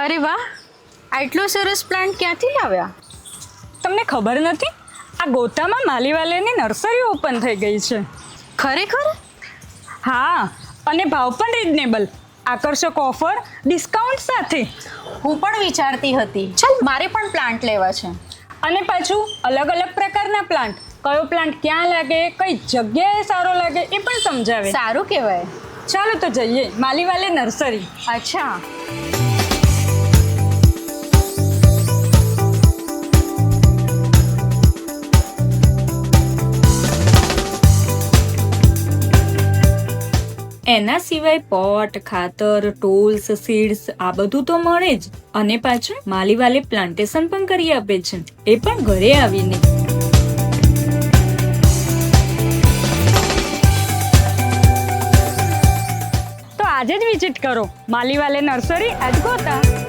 અરે વાહ, આટલો સરસ પ્લાન્ટ ક્યાંથી લાવ્યા? તમને ખબર નથી? આ ગોતામાં માલીવાલેની નર્સરી ઓપન થઈ ગઈ છે. ખરેખર? હા, અને ભાવ પણ રિઝનેબલ. આકર્ષક ઓફર, ડિસ્કાઉન્ટ સાથે. હું પણ વિચારતી હતી, ચાલ મારે પણ પ્લાન્ટ લેવા છે. અને પાછું અલગ અલગ પ્રકારના પ્લાન્ટ, કયો પ્લાન્ટ ક્યાં લાગે, કઈ જગ્યાએ સારો લાગે એ પણ સમજાવે. સારું કહેવાય. ચાલો તો જઈએ માલીવાલે નર્સરી. અચ્છા. એના સિવાય પોટ, ખાતર, ટૂલ્સ, સીડ્સ આ બધું તો મળે જ. અને પાછું માલીવાલે પ્લાન્ટેશન પણ કરી આપે છે, એ પણ ઘરે આવીને. તો આજે જ વિઝિટ કરો માલીવાલે નર્સરી એટ ગોતા.